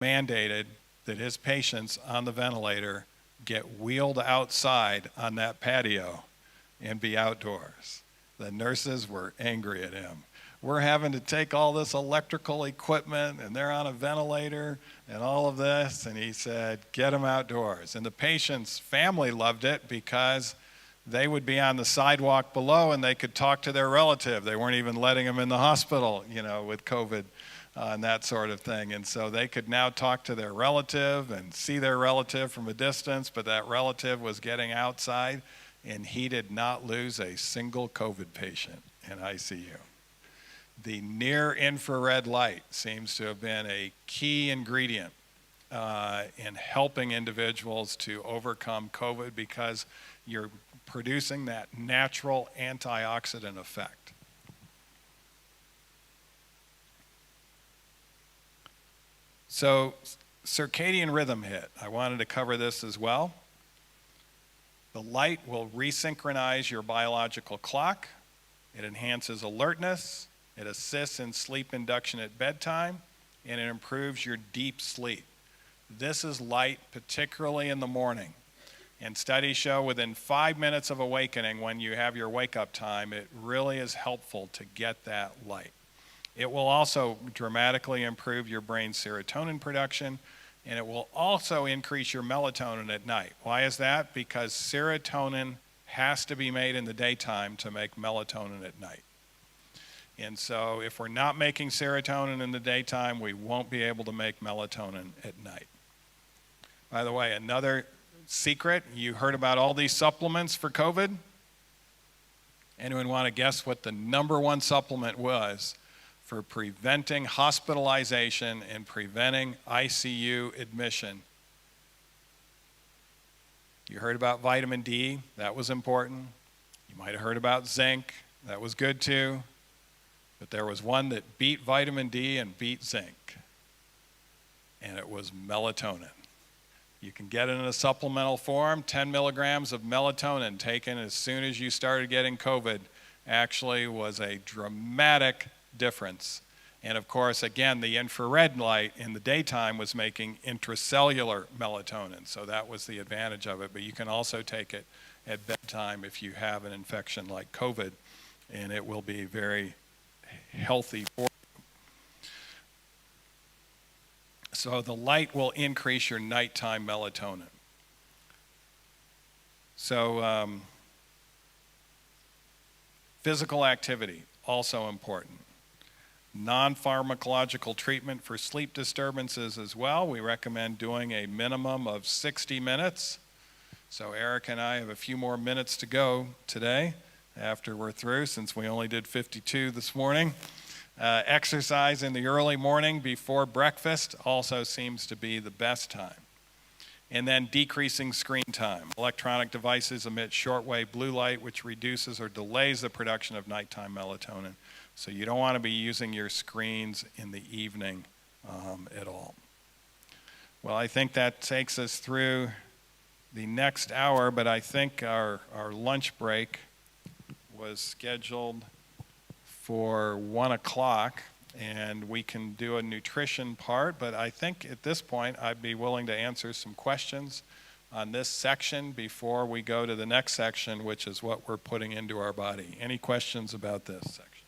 mandated that his patients on the ventilator get wheeled outside on that patio and be outdoors. The nurses were angry at him. We're having to take all this electrical equipment and they're on a ventilator and all of this. And he said, get them outdoors. And the patient's family loved it because they would be on the sidewalk below and they could talk to their relative. They weren't even letting them in the hospital, with COVID and that sort of thing. And so they could now talk to their relative and see their relative from a distance, but that relative was getting outside, and he did not lose a single COVID patient in ICU. The near-infrared light seems to have been a key ingredient in helping individuals to overcome COVID because you're producing that natural antioxidant effect. So circadian rhythm hit. I wanted to cover this as well. The light will resynchronize your biological clock. It enhances alertness. It assists in sleep induction at bedtime, and it improves your deep sleep. This is light, particularly in the morning. And studies show within 5 minutes of awakening, when you have your wake-up time, it really is helpful to get that light. It will also dramatically improve your brain's serotonin production, and it will also increase your melatonin at night. Why is that? Because serotonin has to be made in the daytime to make melatonin at night. And so if we're not making serotonin in the daytime, we won't be able to make melatonin at night. By the way, another secret, you heard about all these supplements for COVID? Anyone want to guess what the number one supplement was for preventing hospitalization and preventing ICU admission? You heard about vitamin D, that was important. You might have heard about zinc, that was good too. But there was one that beat vitamin D and beat zinc, and it was melatonin. You can get it in a supplemental form. 10 milligrams of melatonin taken as soon as you started getting COVID actually was a dramatic difference. And of course, again, the infrared light in the daytime was making intracellular melatonin, so that was the advantage of it. But you can also take it at bedtime if you have an infection like COVID, and it will be very healthy for you. So the light will increase your nighttime melatonin. So physical activity, also important. Non-pharmacological treatment for sleep disturbances as well. We recommend doing a minimum of 60 minutes. So Eric and I have a few more minutes to go today after we're through, since we only did 52 this morning. Exercise in the early morning before breakfast also seems to be the best time. And then decreasing screen time. Electronic devices emit shortwave blue light, which reduces or delays the production of nighttime melatonin. So you don't want to be using your screens in the evening at all. Well, I think that takes us through the next hour, but I think our lunch break was scheduled for 1 o'clock, and we can do a nutrition part, but I think at this point I'd be willing to answer some questions on this section before we go to the next section, which is what we're putting into our body. Any questions about this section?